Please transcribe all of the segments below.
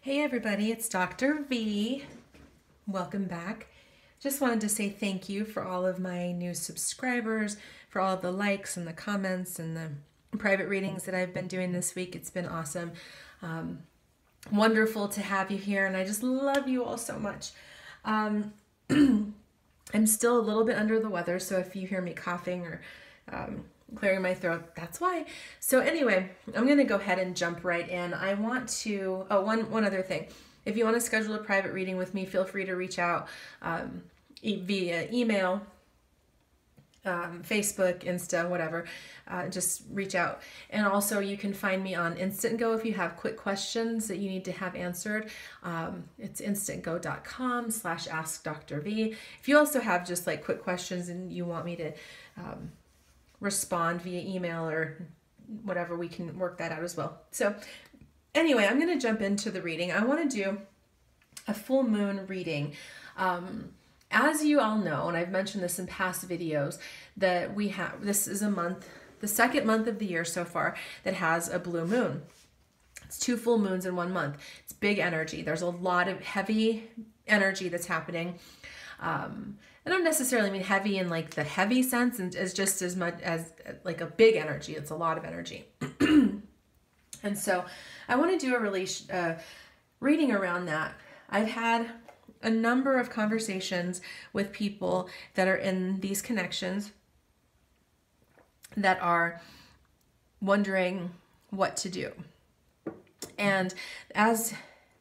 Hey everybody, it's Dr. V. Welcome back. Just wanted to say thank you for all of my new subscribers, for all of the likes and the comments and the private readings that I've been doing this week. It's been awesome. Wonderful to have you here, and I just love you all so much. I'm still a little bit under the weather, so if you hear me coughing or clearing my throat, that's why. So anyway, I'm going to go ahead and jump right in. I want to, one other thing. If you want to schedule a private reading with me, feel free to reach out via email, Facebook, Insta, whatever. Just reach out. And also you can find me on Instant Go if you have quick questions that you need to have answered. It's instantgo.com/askdrv. If you also have just like quick questions and you want me to respond via email or whatever, we can work that out as well. So anyway, I'm going to jump into the reading. I want to do a full moon reading. As you all know, and I've mentioned this in past videos, that this is a month, the second month of the year so far, that has a blue moon. It's 2 full moons in 1 month. It's big energy. There's a lot of heavy energy that's happening. I don't necessarily mean heavy in like the heavy sense, and as just as much as like a big energy. It's a lot of energy. And so I want to do a reading around that. I've had a number of conversations with people that are in these connections that are wondering what to do. And as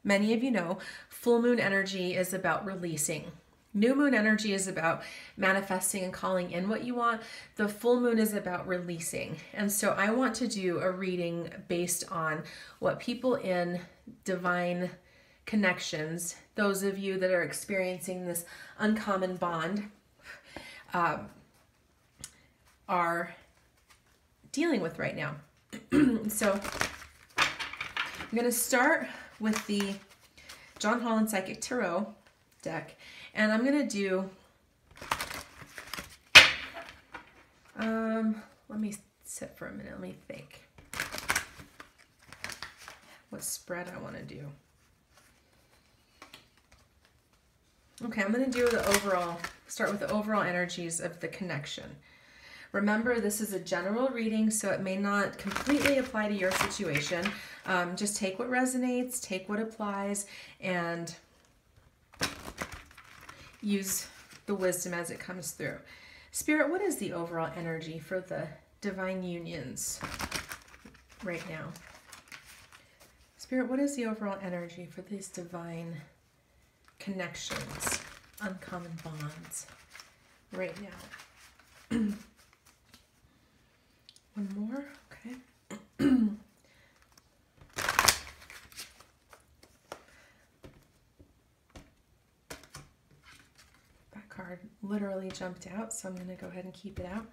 many of you know, full moon energy is about releasing. New moon energy is about manifesting and calling in what you want. The full moon is about releasing. And so I want to do a reading based on what people in divine connections, those of you that are experiencing this uncommon bond, are dealing with right now. So I'm going to start with the John Holland Psychic Tarot deck. And I'm going to do, let me sit for a minute. Let me think what spread I want to do. Okay, I'm going to do start with the overall energies of the connection. Remember, this is a general reading, so it may not completely apply to your situation. Just take what resonates, take what applies, and use the wisdom as it comes through. Spirit, what is the overall energy for the divine unions right now? Spirit, what is the overall energy for these divine connections, uncommon bonds right now? One more, okay. Card literally jumped out, so I'm going to go ahead and keep it out.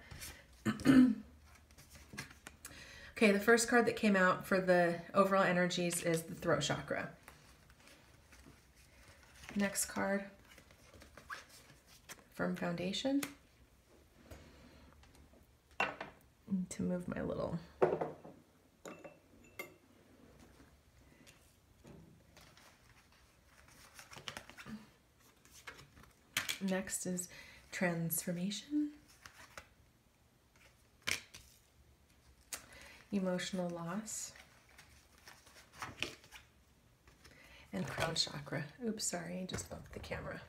Okay, the first card that came out for the overall energies is the throat chakra. Next card, firm foundation. I need to move my little next is transformation, emotional loss, and crown chakra. Oops, sorry, I just bumped the camera.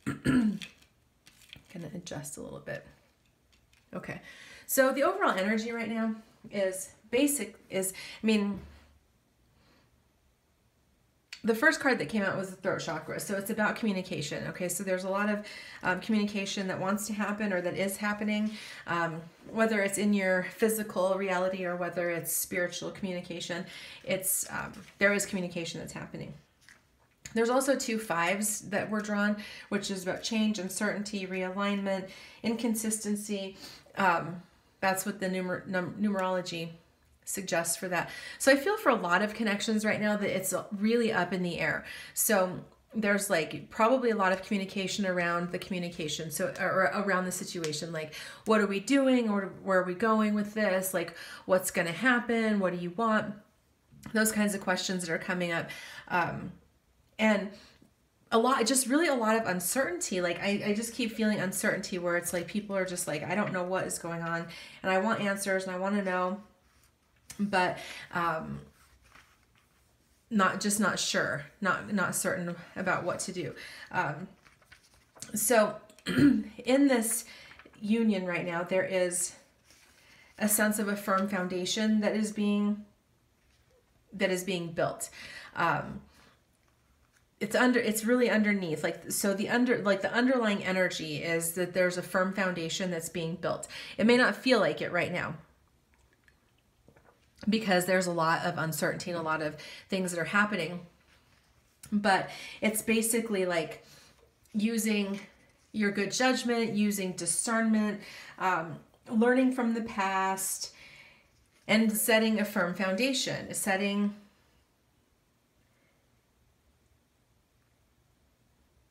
Gonna adjust a little bit. Okay, so the overall energy right now is the first card that came out was the throat chakra, so it's about communication. Okay, so there's a lot of communication that wants to happen or that is happening, whether it's in your physical reality or whether it's spiritual communication. There is communication that's happening. There's also 2 5s that were drawn, which is about change, uncertainty, realignment, inconsistency. That's what the numerology suggests for that. So I feel for a lot of connections right now that it's really up in the air. So there's like probably a lot of communication around the communication. So, or around the situation, like, what are we doing, or where are we going with this? Like, what's going to happen? What do you want? Those kinds of questions that are coming up. And just really a lot of uncertainty. Like, I just keep feeling uncertainty, where it's like people are just like, I don't know what is going on, and I want answers and I want to know, but not sure, not certain about what to do. So in this union right now, there is a sense of a firm foundation that is being built. It's really underneath, like, so the underlying energy is that there's a firm foundation that's being built. It may not feel like it right now, because there's a lot of uncertainty and a lot of things that are happening. But it's basically like using your good judgment, using discernment, learning from the past, and setting a firm foundation,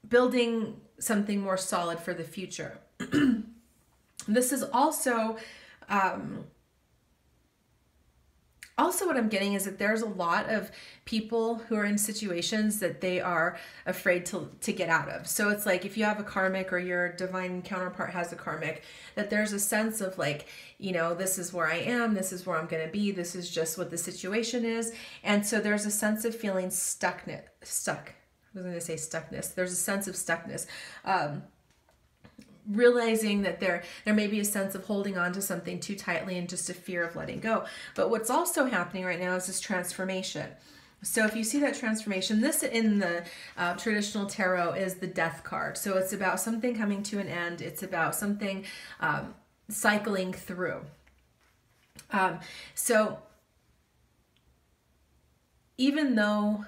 building something more solid for the future. This is also what I'm getting is that there's a lot of people who are in situations that they are afraid to get out of. So it's like, if you have a karmic, or your divine counterpart has a karmic, that there's a sense of like, this is where I am, this is where I'm going to be, this is just what the situation is. And so there's a sense of feeling stuck. I was going to say stuckness. There's a sense of stuckness. Realizing that there may be a sense of holding on to something too tightly and just a fear of letting go. But what's also happening right now is this transformation. So if you see that transformation, this in the traditional tarot is the Death card. So it's about something coming to an end. It's about something cycling through. So even though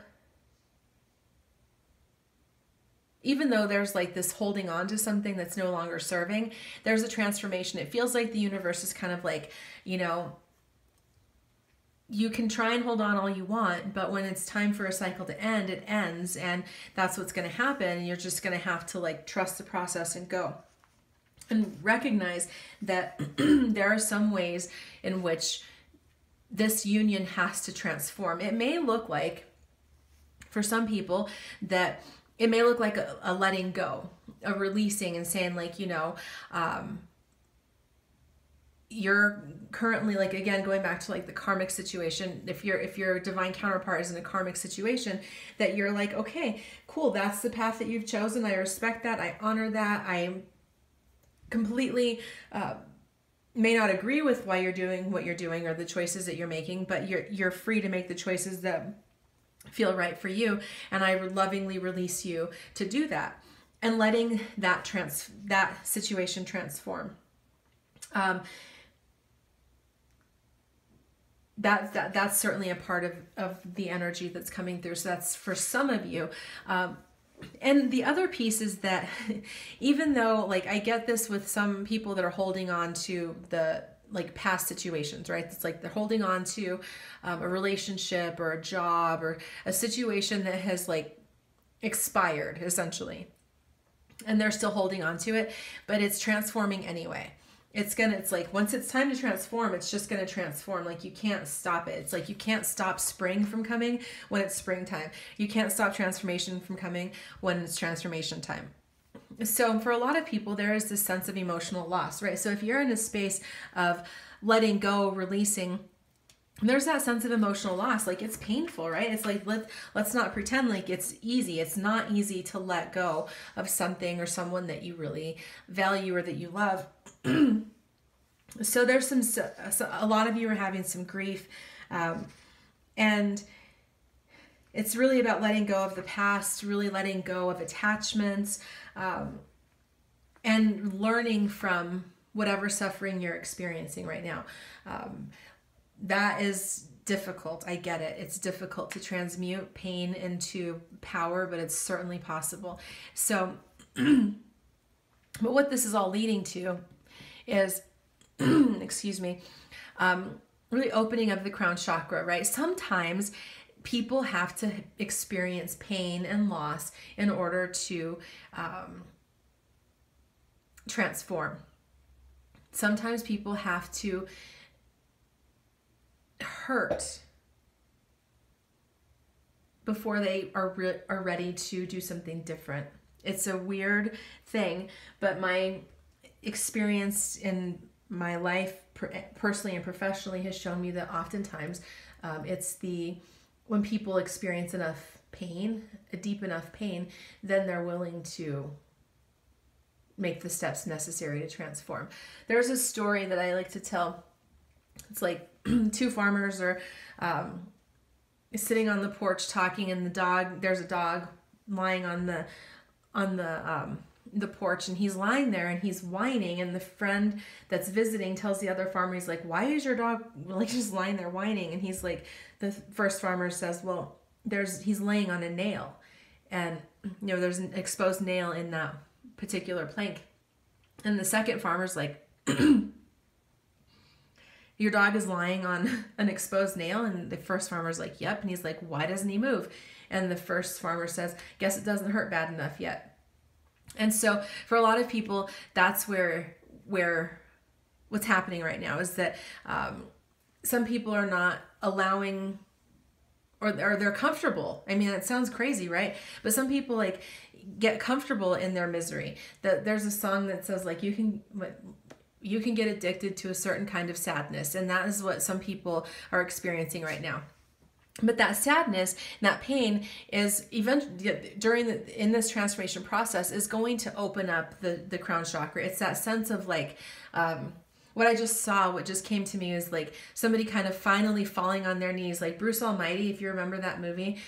there's like this holding on to something that's no longer serving, there's a transformation. It feels like the universe is kind of like, you can try and hold on all you want, but when it's time for a cycle to end, it ends, and that's what's going to happen. And you're just going to have to like trust the process and go. And recognize that there are some ways in which this union has to transform. It may look like, for some people, that it may look like a letting go, a releasing, and saying like, you're currently, like, again, going back to like the karmic situation, if your divine counterpart is in a karmic situation, that you're like, okay, cool, that's the path that you've chosen. I respect that. I honor that. I completely may not agree with why you're doing what you're doing or the choices that you're making, but you're free to make the choices that feel right for you, and I lovingly release you to do that, and letting that situation transform. That's certainly a part of the energy that's coming through. So that's for some of you. And the other piece is that even though, like, I get this with some people that are holding on to the like past situations, right? It's like they're holding on to a relationship or a job or a situation that has like expired essentially, and they're still holding on to it, but it's transforming anyway. It's like, once it's time to transform, it's just going to transform. Like, you can't stop it. It's like, you can't stop spring from coming when it's springtime. You can't stop transformation from coming when it's transformation time. So for a lot of people, there is this sense of emotional loss, right? So if you're in a space of letting go, releasing, there's that sense of emotional loss. Like, it's painful, right? It's like, let's not pretend like it's easy. It's not easy to let go of something or someone that you really value or that you love. So there's a lot of you are having some grief, and it's really about letting go of the past, really letting go of attachments, and learning from whatever suffering you're experiencing right now. That is difficult. I get it. It's difficult to transmute pain into power, but it's certainly possible. So, but what this is all leading to is, excuse me, really opening of the crown chakra, right? Sometimes people have to experience pain and loss in order to transform. Sometimes people have to hurt before they are ready to do something different. It's a weird thing, but my experience in my life, personally and professionally, has shown me that oftentimes it's when people experience enough pain, a deep enough pain, then they're willing to make the steps necessary to transform. There's a story that I like to tell. It's like two farmers are sitting on the porch talking, and there's a dog lying on the porch, and he's lying there and he's whining, and the friend that's visiting tells the other farmer, he's like, why is your dog like just lying there whining? And he's like, the first farmer says, well, he's laying on a nail, and there's an exposed nail in that particular plank. And the second farmer's like, your dog is lying on an exposed nail? And the first farmer's like, yep. And he's like, why doesn't he move? And the first farmer says, guess it doesn't hurt bad enough yet. And so for a lot of people, that's where what's happening right now is that some people are not allowing, or they're comfortable. I mean, it sounds crazy, right? But some people like get comfortable in their misery. There's a song that says like, you can get addicted to a certain kind of sadness. And that is what some people are experiencing right now. But that sadness, that pain is eventually in this transformation process is going to open up the crown chakra. It's that sense of like, what I just saw, what just came to me is like somebody kind of finally falling on their knees, like Bruce Almighty, if you remember that movie,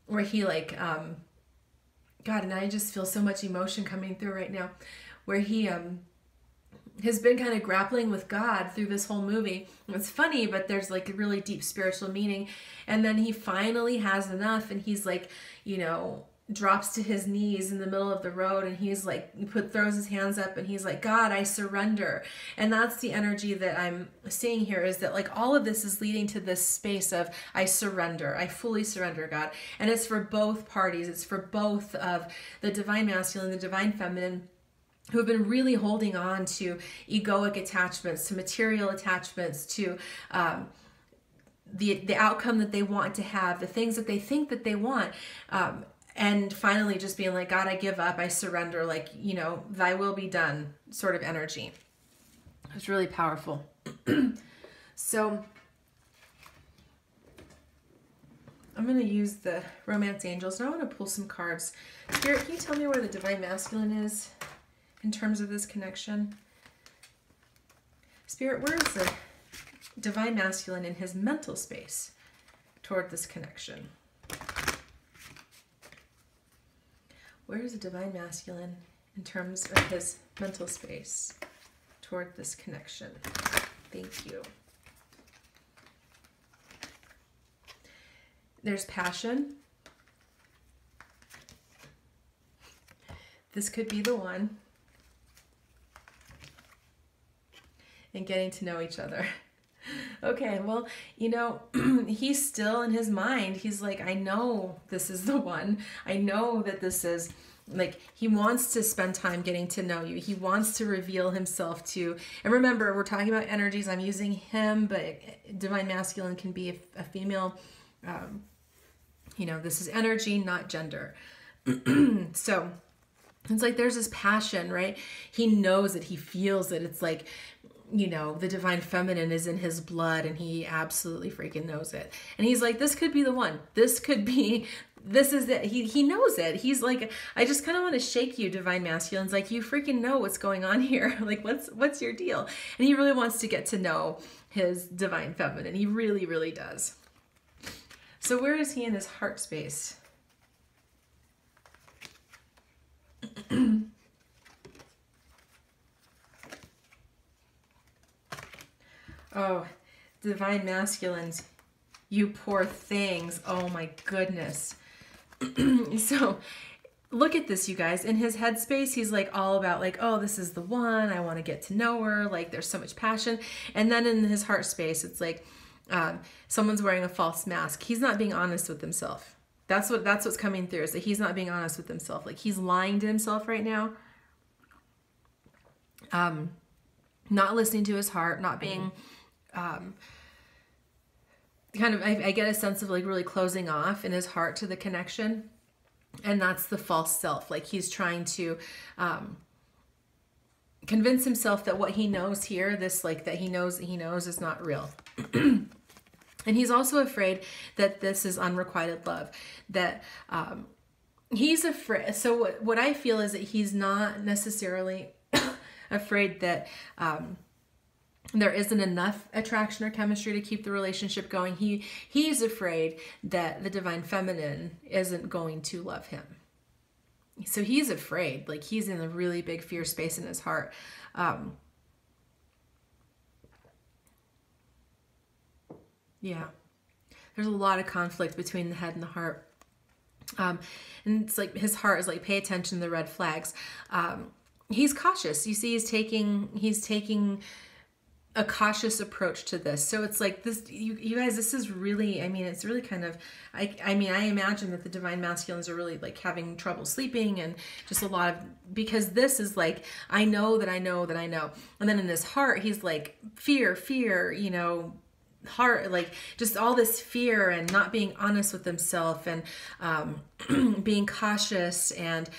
where he like, God, and I just feel so much emotion coming through right now, where he has been kind of grappling with God through this whole movie. It's funny, but there's like a really deep spiritual meaning. And then he finally has enough, and he's like, drops to his knees in the middle of the road, and he's like, throws his hands up, and he's like, God, I surrender. And that's the energy that I'm seeing here, is that like all of this is leading to this space of I surrender. I fully surrender, God. And it's for both parties. It's for both of the divine masculine, the divine feminine, who have been really holding on to egoic attachments, to material attachments, to the outcome that they want to have, the things that they think that they want. And finally just being like, God, I give up, I surrender, like, thy will be done sort of energy. It's really powerful. So I'm going to use the Romance Angels, and I want to pull some cards. Spirit, can you tell me where the divine masculine is in terms of this connection? Spirit, where is the divine masculine in his mental space toward this connection? Where is the divine masculine in terms of his mental space toward this connection? Thank you. There's passion. This could be the one. And getting to know each other. Okay, well, he's still in his mind. He's like, I know this is the one. I know that this is, like, he wants to spend time getting to know you. He wants to reveal himself to, and remember, we're talking about energies. I'm using him, but divine masculine can be a female. This is energy, not gender. So it's like there's this passion, right? He knows it. He feels it. It's like, the divine feminine is in his blood, and he absolutely freaking knows it. And he's like, this could be the one. This is it. He knows it. He's like, I just kind of want to shake you, divine masculines. Like, you freaking know what's going on here. Like, what's your deal? And he really wants to get to know his divine feminine. He really, really does. So where is he in his heart space? Oh, divine masculines, you poor things. Oh my goodness. So look at this, you guys. In his headspace, he's like all about like, oh, this is the one. I want to get to know her. Like, there's so much passion. And then in his heart space, it's like, Someone's wearing a false mask. He's not being honest with himself. That's what's coming through, is that he's not being honest with himself. Like he's lying to himself right now. Not listening to his heart, not being, kind of, I get a sense of like really closing off in his heart to the connection. And that's the false self. Like he's trying to, convince himself that what he knows here, this like that he knows is not real. And he's also afraid that this is unrequited love, that he's afraid. So what I feel is that he's not necessarily afraid that there isn't enough attraction or chemistry to keep the relationship going. He's afraid that the divine feminine isn't going to love him. So he's afraid, like he's in a really big fear space in his heart. Yeah, there's a lot of conflict between the head and the heart. And it's like his heart is like, pay attention to the red flags. He's cautious. You see, he's taking a cautious approach to this. So it's like this, you guys, this is really, I mean, it's really kind of, I mean, I imagine that the divine masculines are really like having trouble sleeping and just a lot of, because this is like, I know that I know that I know. And then in his heart, he's like fear, you know, heart, like just all this fear and not being honest with himself and being cautious and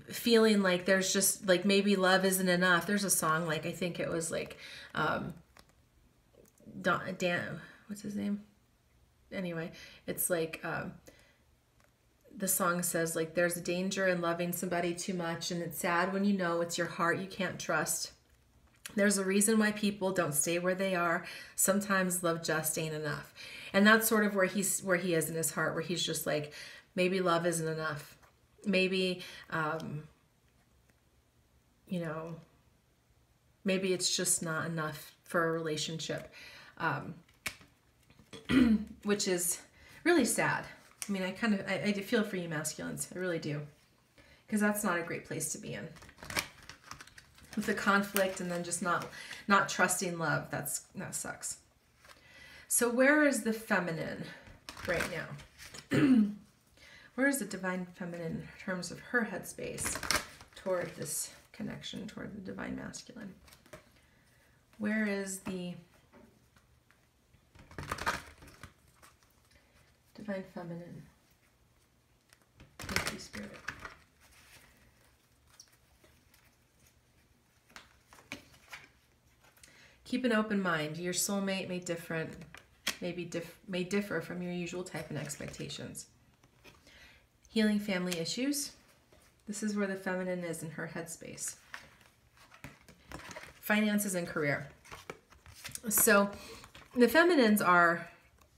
feeling like there's just like maybe love isn't enough. There's a song, like I think it was like Dan, what's his name? Anyway, it's like the song says like there's a danger in loving somebody too much, and it's sad when you know it's your heart you can't trust. There's a reason why people don't stay where they are. Sometimes love just ain't enough. And that's sort of where he is in his heart, where he's just like, maybe love isn't enough. Maybe, you know, maybe it's just not enough for a relationship, which is really sad. I mean, I feel for you masculines. I really do. Because that's not a great place to be in. With the conflict and then just not trusting love, that sucks. So where is the feminine right now? Where is the divine feminine in terms of her headspace toward this connection, toward the divine masculine? Where is the divine feminine? Thank you, Spirit. Keep an open mind. Your soulmate may differ from your usual type and expectations. Healing family issues. This is where the feminine is in her headspace. Finances and career. So the feminines are,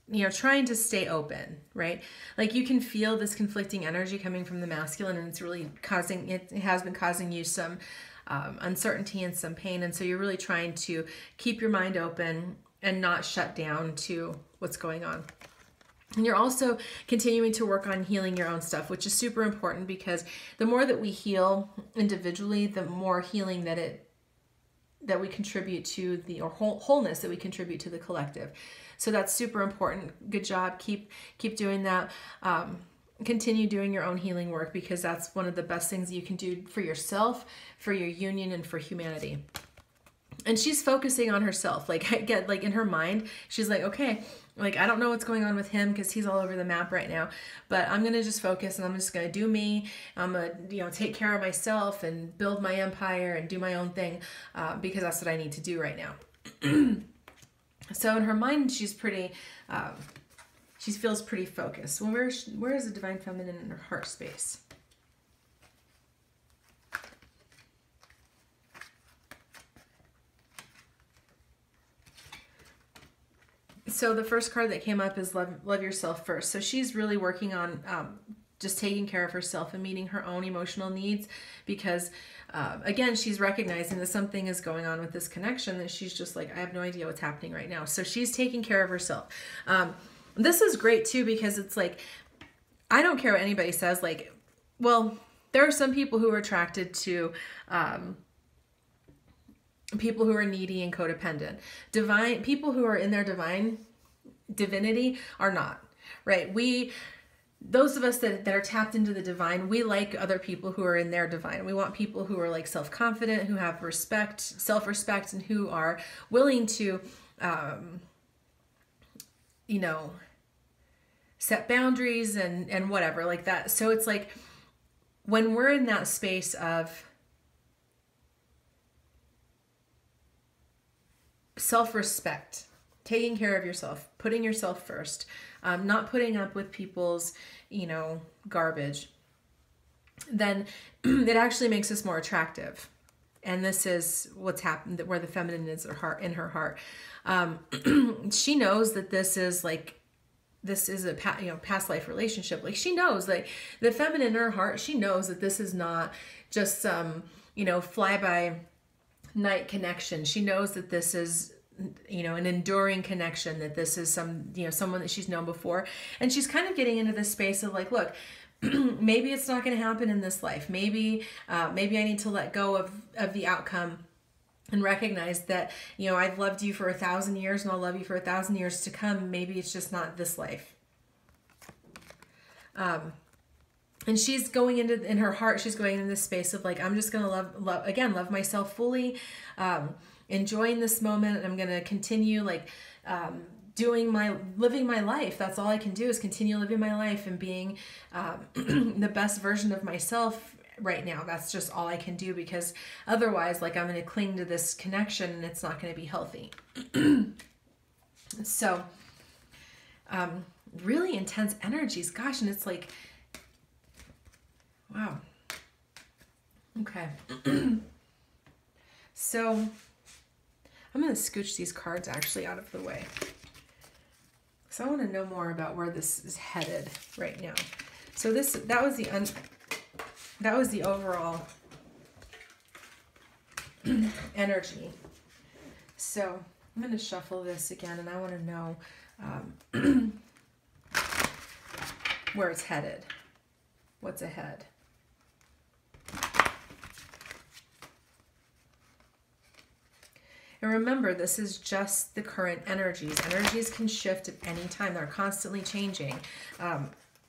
you know, trying to stay open, right? Like you can feel this conflicting energy coming from the masculine, and it's really it has been causing you some uncertainty and some pain. And so you're really trying to keep your mind open and not shut down to what's going on. And you're also continuing to work on healing your own stuff, which is super important, because the more that we heal individually, the more healing that we contribute to the, or wholeness that we contribute to the collective. So that's super important. Good job. Keep doing that. Continue doing your own healing work, because that's one of the best things you can do for yourself, for your union, and for humanity. And she's focusing on herself. Like, I get, like, in her mind, she's like, okay, like, I don't know what's going on with him because he's all over the map right now, but I'm going to just focus, and I'm just going to do me. I'm going to, you know, take care of myself and build my empire and do my own thing, because that's what I need to do right now. So in her mind, she's pretty, she feels pretty focused. Well, where is the divine feminine in her heart space? So the first card that came up is love yourself first. So she's really working on just taking care of herself and meeting her own emotional needs, because again, she's recognizing that something is going on with this connection that she's just like, I have no idea what's happening right now. So she's taking care of herself. This is great too, because it's like, I don't care what anybody says. Like, well, there are some people who are attracted to people who are needy and codependent. People who are in their divine divinity are not, right? Those of us that are tapped into the divine, we like other people who are in their divine. We want people who are like self-confident, who have respect, self-respect, and who are willing to, you know, set boundaries and whatever like that. So it's like when we're in that space of self-respect, taking care of yourself, putting yourself first, not putting up with people's, you know, garbage, then it actually makes us more attractive. And this is what's happened, where the feminine is in her heart. She knows that this is a past life relationship. Like she knows, like the feminine in her heart, she knows that this is not just some, you know, fly by night connection. She knows that this is, you know, an enduring connection, that this is someone that she's known before. And she's kind of getting into this space of like, look, maybe it's not going to happen in this life. Maybe I need to let go of the outcome and recognize that, you know, I've loved you for 1,000 years and I'll love you for 1,000 years to come. Maybe it's just not this life. And she's going in her heart, she's going into this space of like, I'm just going to love myself fully, enjoying this moment. And I'm going to continue like, living my life. That's all I can do is continue living my life and being, the best version of myself right now. That's just all I can do, because otherwise, like, I'm going to cling to this connection and it's not going to be healthy. So, really intense energies. Gosh. And it's like, wow. Okay. So I'm going to scooch these cards actually out of the way. So I want to know more about where this is headed right now. So that was the overall energy. So I'm going to shuffle this again, and I want to know where it's headed. What's ahead? And remember, this is just the current energies. Energies can shift at any time. They're constantly changing.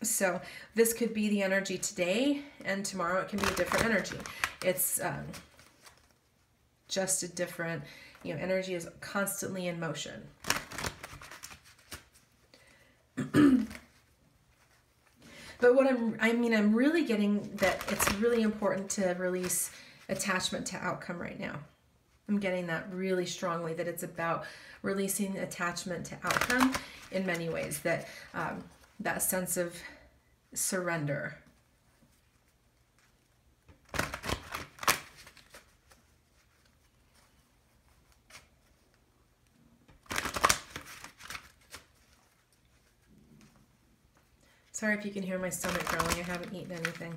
So this could be the energy today, and tomorrow it can be a different energy. It's just a different, you know, energy is constantly in motion. But what I'm really getting that it's really important to release attachment to outcome right now. I'm getting that really strongly, that it's about releasing attachment to outcome in many ways, that that sense of surrender. Sorry if you can hear my stomach growling. I haven't eaten anything.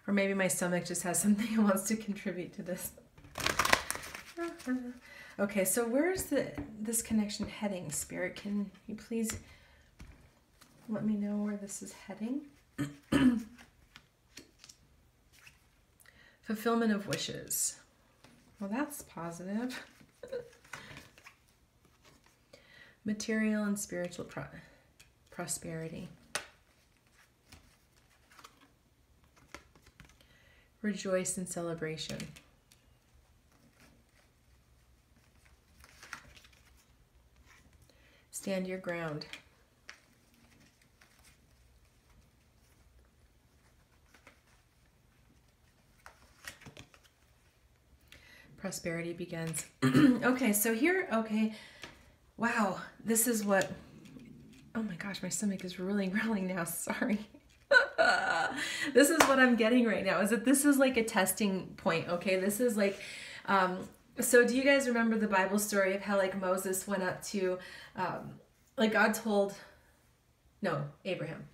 Or maybe my stomach just has something it wants to contribute to this. Okay, so where's this connection heading, Spirit? Can you please let me know where this is heading? Fulfillment of wishes. Well, that's positive. Material and spiritual prosperity. Rejoice in celebration. Stand your ground. Prosperity begins. Okay, so here, okay. Wow, this is what, oh my gosh, my stomach is really growling now, sorry. This is what I'm getting right now, is that this is like a testing point, okay? This is like, so do you guys remember the Bible story of how like Moses went up to, like God told, no, Abraham.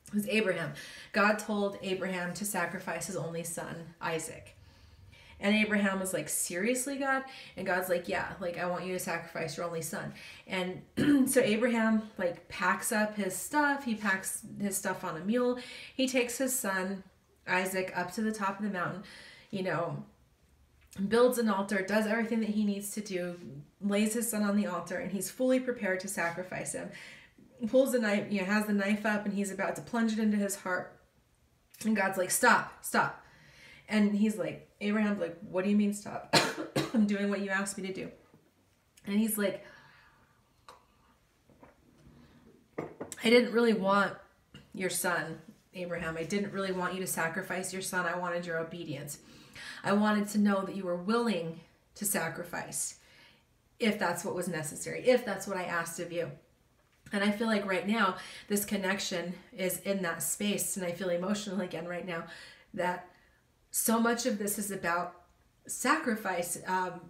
It was Abraham. God told Abraham to sacrifice his only son, Isaac. And Abraham was like, seriously, God? And God's like, yeah, like I want you to sacrifice your only son. And so Abraham like packs up his stuff. He packs his stuff on a mule. He takes his son, Isaac, up to the top of the mountain, you know, builds an altar, does everything that he needs to do, lays his son on the altar, and he's fully prepared to sacrifice him. Pulls the knife, has the knife up, and he's about to plunge it into his heart. And God's like, stop, stop. And he's like, Abraham's like, what do you mean stop? I'm doing what you asked me to do. And he's like, I didn't really want your son, Abraham. I didn't really want you to sacrifice your son. I wanted your obedience. I wanted to know that you were willing to sacrifice if that's what was necessary, if that's what I asked of you. And I feel like right now, this connection is in that space, and I feel emotional again right now, that so much of this is about sacrifice,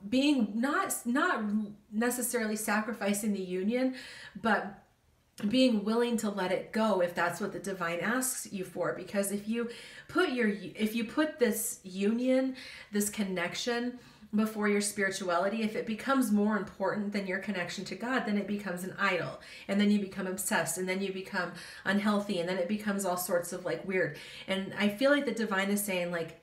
being not necessarily sacrificing the union, but being willing to let it go if that's what the divine asks you for. Because if you put this union, this connection before your spirituality, if it becomes more important than your connection to God, then it becomes an idol, and then you become obsessed, and then you become unhealthy, and then it becomes all sorts of like weird. And I feel like the divine is saying, like,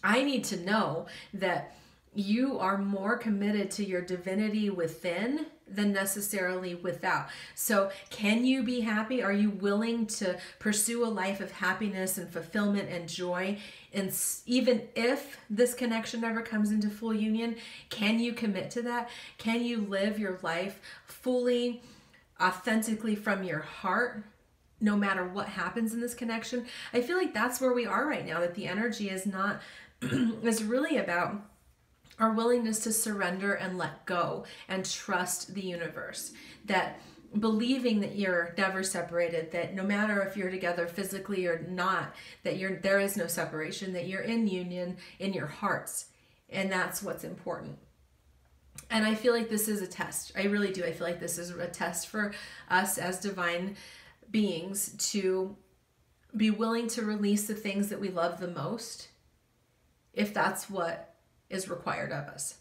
I need to know that you are more committed to your divinity within than necessarily without. So can you be happy? Are you willing to pursue a life of happiness and fulfillment and joy? And even if this connection never comes into full union, can you commit to that? Can you live your life fully, authentically from your heart, no matter what happens in this connection? I feel like that's where we are right now, that the energy is not, is really about our willingness to surrender and let go and trust the universe. That believing that you're never separated, that no matter if you're together physically or not, that there is no separation, that you're in union in your hearts. And that's what's important. And I feel like this is a test. I really do. I feel like this is a test for us as divine beings to be willing to release the things that we love the most, if that's what is required of us.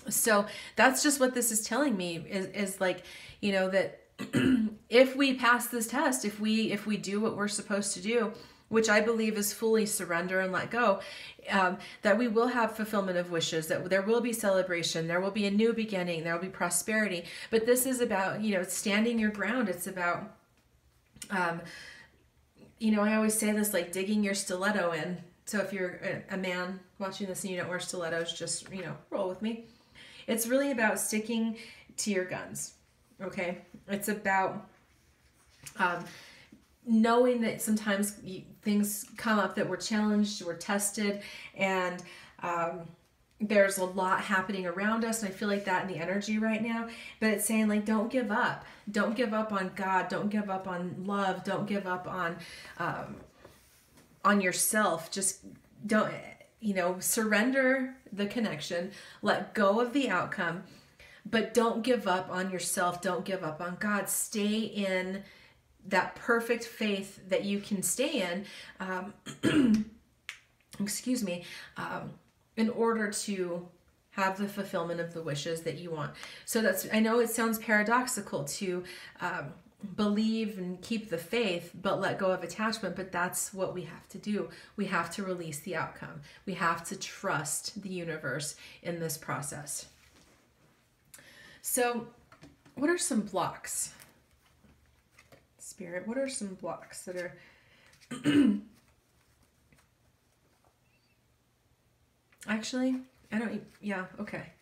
So that's just what this is telling me is like, that if we pass this test, if we do what we're supposed to do, which I believe is fully surrender and let go, that we will have fulfillment of wishes, that there will be celebration, there will be a new beginning, there will be prosperity. But this is about, standing your ground. It's about, I always say this, like digging your stiletto in. So if you're a man watching this and you don't wear stilettos, just, roll with me. It's really about sticking to your guns, okay? It's about knowing that sometimes things come up that we're challenged, we're tested, and there's a lot happening around us, and I feel like that in the energy right now. But it's saying, like, don't give up. Don't give up on God. Don't give up on love. Don't give up on yourself. Just don't, surrender the connection, let go of the outcome, but don't give up on yourself. Don't give up on God. Stay in that perfect faith that you can stay in, in order to have the fulfillment of the wishes that you want. So I know it sounds paradoxical to believe and keep the faith, but let go of attachment. But that's what we have to do. We have to release the outcome. We have to trust the universe in this process. So what are some blocks? Spirit, what are some blocks that are actually, okay.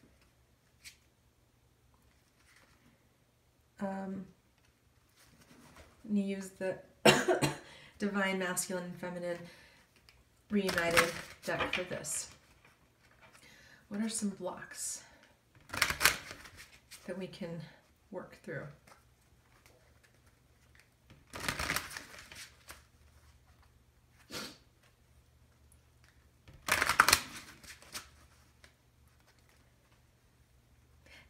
You use the Divine Masculine and Feminine Reunited deck for this. What are some blocks that we can work through?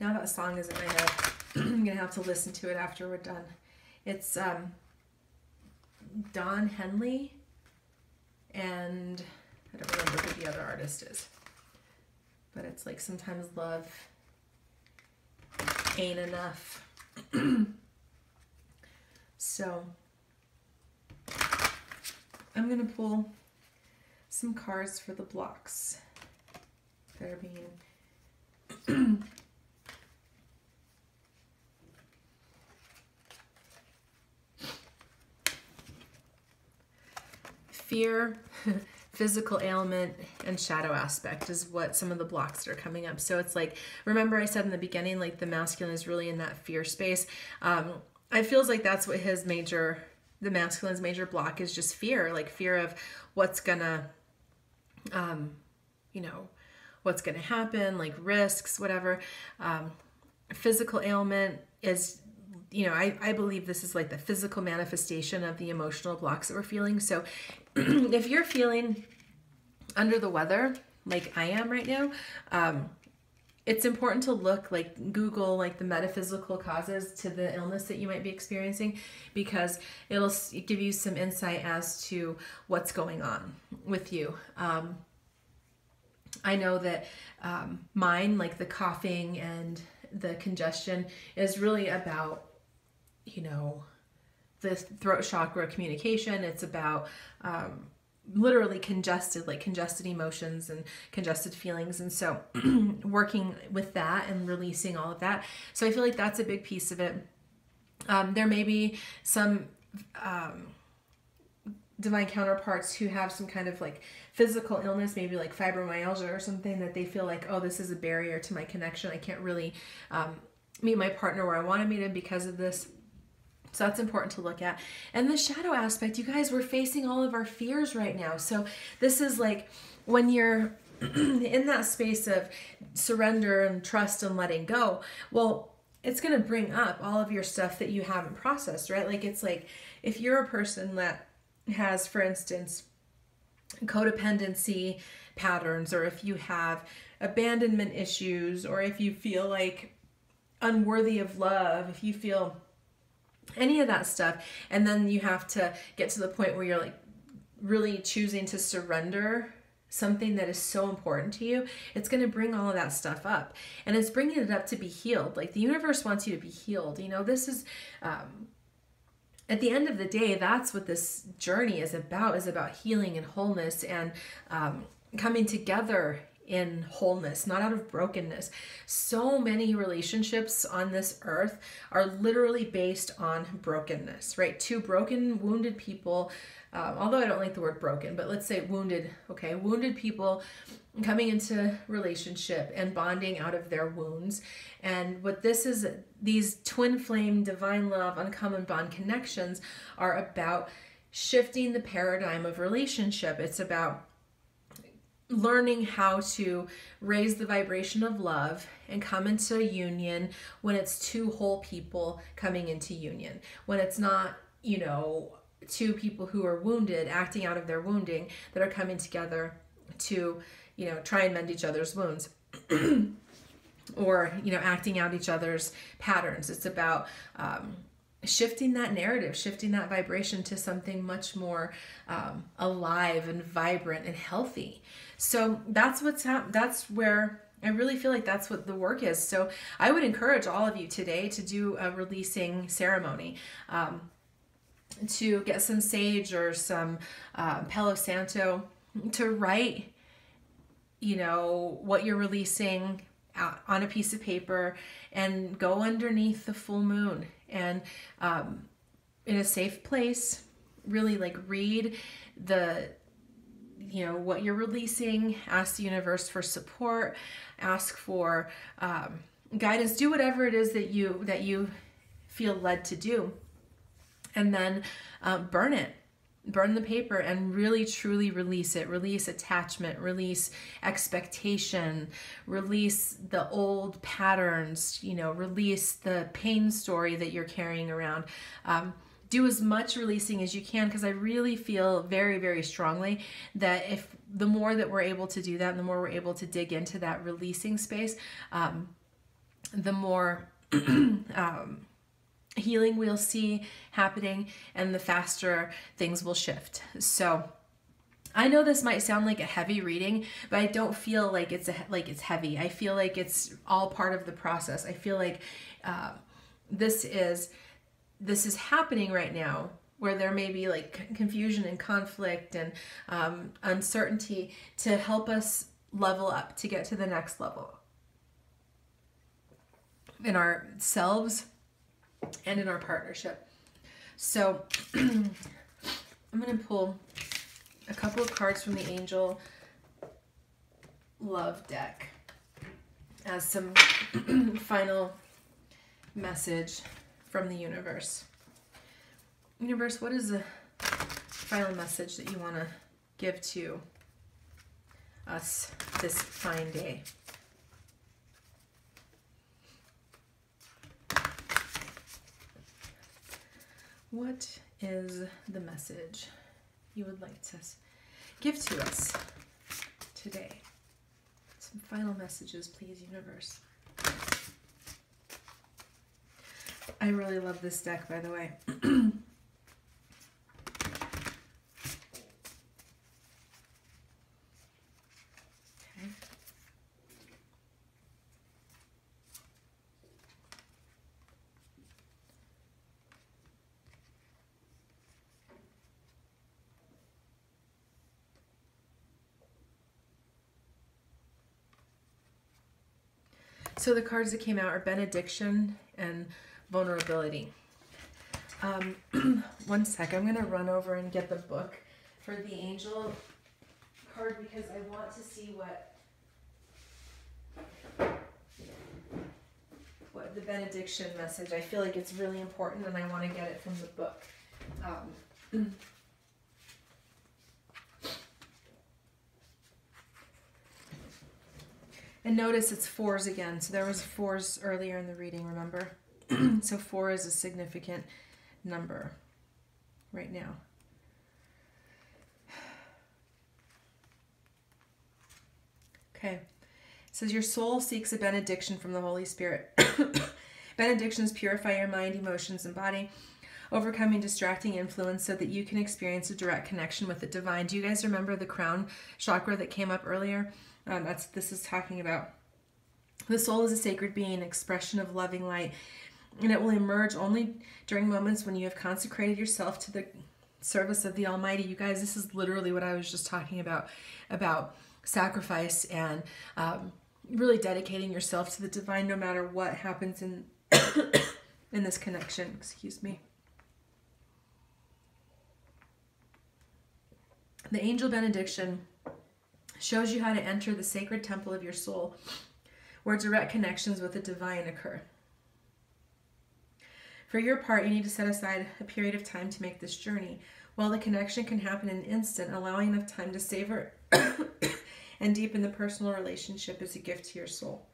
Now that song is in my head, I'm going to have to listen to it after we're done. It's Don Henley, and I don't remember who the other artist is. But it's like, sometimes love ain't enough. So I'm going to pull some cards for the blocks. they're being fear, physical ailment, and shadow aspect is what some of the blocks that are coming up. So it's like, remember I said in the beginning, like the masculine is really in that fear space. It feels like that's what the masculine's major block is, just fear, like fear of what's gonna, what's gonna happen, like risks, whatever. Physical ailment is, I believe this is like the physical manifestation of the emotional blocks that we're feeling. So if you're feeling under the weather, like I am right now, it's important to look, like Google, like the metaphysical causes to the illness that you might be experiencing, because it'll give you some insight as to what's going on with you. I know that mine, like the coughing and the congestion, is really about, the throat chakra communication. It's about literally congested emotions and congested feelings. And so working with that and releasing all of that. So I feel like that's a big piece of it. There may be some divine counterparts who have some kind of like physical illness, maybe like fibromyalgia or something, that they feel like, oh, this is a barrier to my connection. I can't really meet my partner where I want to meet him because of this. So that's important to look at. And the shadow aspect, you guys, we're facing all of our fears right now. So this is like when you're in that space of surrender and trust and letting go, well, it's going to bring up all of your stuff that you haven't processed, right? Like, it's like if you're a person that has, for instance, codependency patterns, or if you have abandonment issues, or if you feel like unworthy of love, if you feel any of that stuff, and then you have to get to the point where you're like really choosing to surrender something that is so important to you, it's going to bring all of that stuff up, and it's bringing it up to be healed. Like the universe wants you to be healed. This is at the end of the day, that's what this journey is about healing and wholeness, and coming together in wholeness, not out of brokenness. So many relationships on this earth are literally based on brokenness, right? Two broken, wounded people, although I don't like the word broken, but let's say wounded, okay? Wounded people coming into relationship and bonding out of their wounds. And what this is, these twin flame, divine love, uncommon bond connections are about shifting the paradigm of relationship. It's about learning how to raise the vibration of love and come into union when it's two whole people coming into union. When it's not, two people who are wounded acting out of their wounding that are coming together to, try and mend each other's wounds. Or, acting out each other's patterns. It's about shifting that narrative, shifting that vibration to something much more alive and vibrant and healthy. So that's that's where I really feel like that's what the work is. So I would encourage all of you today to do a releasing ceremony, to get some sage or some Palo Santo to write, what you're releasing on a piece of paper, and go underneath the full moon and in a safe place, really like read the what you're releasing, ask the universe for support, ask for guidance, do whatever it is that you feel led to do, and then burn the paper and really truly release it. Release attachment, release expectation, release the old patterns, release the pain story that you're carrying around. Do as much releasing as you can, because I really feel very, very strongly that if the more that we're able to do that, and the more we're able to dig into that releasing space, the more healing we'll see happening, and the faster things will shift. So I know this might sound like a heavy reading, but I don't feel like it's heavy. I feel like it's all part of the process. I feel like this is happening right now, where there may be like confusion and conflict and uncertainty, to help us level up, to get to the next level in ourselves and in our partnership. So I'm going to pull a couple of cards from the Angel Love deck as some final message from the universe. Universe, what is the final message that you want to give to us this fine day? What is the message you would like to give to us today? Some final messages, please, universe. I really love this deck, by the way. So the cards that came out are benediction and vulnerability. One sec, I'm going to run over and get the book for the angel card because I want to see what the benediction message. I feel like it's really important and I want to get it from the book. And notice it's fours again. So there was fours earlier in the reading, remember? So 4 is a significant number right now. Okay. It says your soul seeks a benediction from the Holy Spirit. Benedictions purify your mind, emotions, and body, overcoming distracting influence so that you can experience a direct connection with the divine. Do you guys remember the crown chakra that came up earlier? This is talking about the soul is a sacred being, expression of loving light, and it will emerge only during moments when you have consecrated yourself to the service of the Almighty. You guys, this is literally what I was just talking about sacrifice and really dedicating yourself to the divine no matter what happens in in this connection. Excuse me. The angel benediction shows you how to enter the sacred temple of your soul, where direct connections with the divine occur. For your part, you need to set aside a period of time to make this journey. While the connection can happen in an instant, allowing enough time to savor and deepen the personal relationship is a gift to your soul.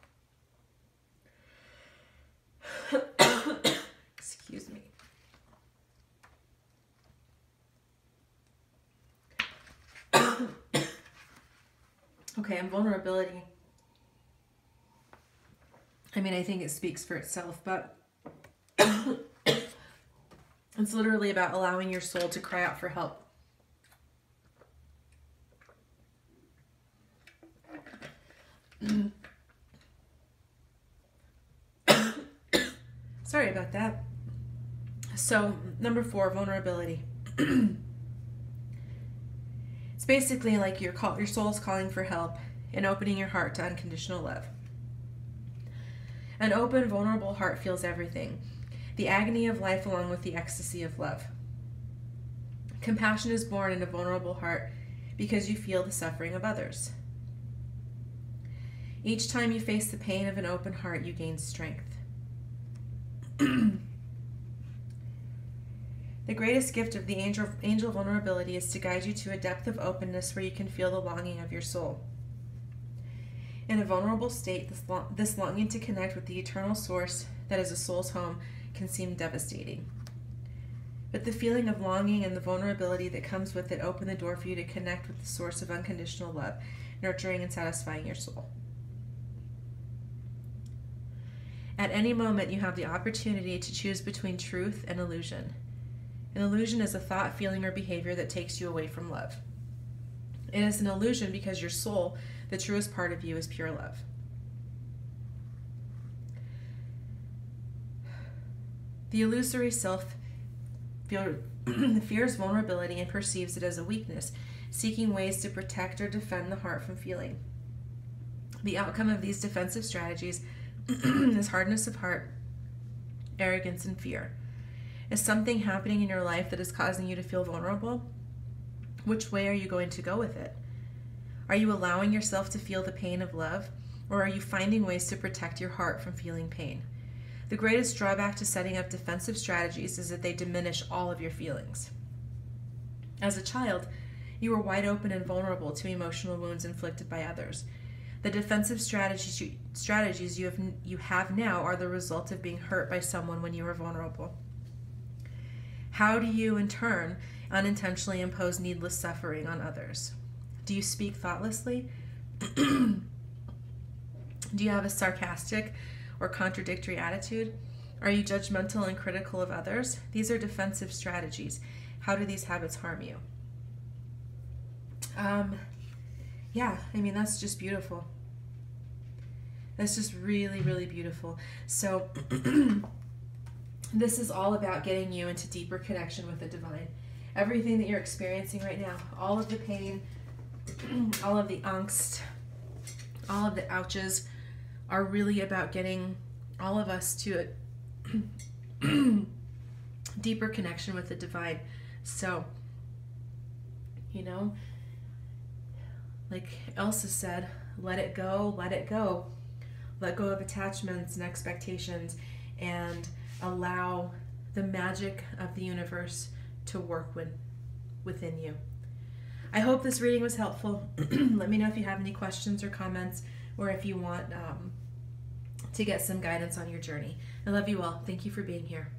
Excuse me. Okay, and vulnerability. I mean, I think it speaks for itself, but it's literally about allowing your soul to cry out for help. Sorry about that. So, number 4, vulnerability. It's basically like your soul's calling for help and opening your heart to unconditional love. An open, vulnerable heart feels everything. The agony of life along with the ecstasy of love. Compassion is born in a vulnerable heart because you feel the suffering of others. Each time you face the pain of an open heart, you gain strength. The greatest gift of the angel vulnerability is to guide you to a depth of openness where you can feel the longing of your soul. In a vulnerable state, this longing to connect with the eternal source that is a soul's home can seem devastating. But the feeling of longing and the vulnerability that comes with it open the door for you to connect with the source of unconditional love, nurturing and satisfying your soul. At any moment, you have the opportunity to choose between truth and illusion. An illusion is a thought, feeling, or behavior that takes you away from love. It is an illusion because your soul, the truest part of you, is pure love. The illusory self fears vulnerability and perceives it as a weakness, seeking ways to protect or defend the heart from feeling. The outcome of these defensive strategies is hardness of heart, arrogance, and fear. Is something happening in your life that is causing you to feel vulnerable? Which way are you going to go with it? Are you allowing yourself to feel the pain of love, or are you finding ways to protect your heart from feeling pain? The greatest drawback to setting up defensive strategies is that they diminish all of your feelings. As a child, you were wide open and vulnerable to emotional wounds inflicted by others. The defensive strategies you have now are the result of being hurt by someone when you were vulnerable. How do you, in turn, unintentionally impose needless suffering on others? Do you speak thoughtlessly? Do you have a sarcastic or contradictory attitude? Are you judgmental and critical of others? These are defensive strategies. How do these habits harm you? Yeah, I mean, that's just beautiful. That's just really, really beautiful. So this is all about getting you into deeper connection with the divine. Everything that you're experiencing right now, all of the pain, all of the angst, all of the ouches, are really about getting all of us to a deeper connection with the divine. So, you know, like Elsa said, let it go, let it go. Let go of attachments and expectations and allow the magic of the universe to work within you. I hope this reading was helpful. Let me know if you have any questions or comments, or if you want to get some guidance on your journey. I love you all. Thank you for being here.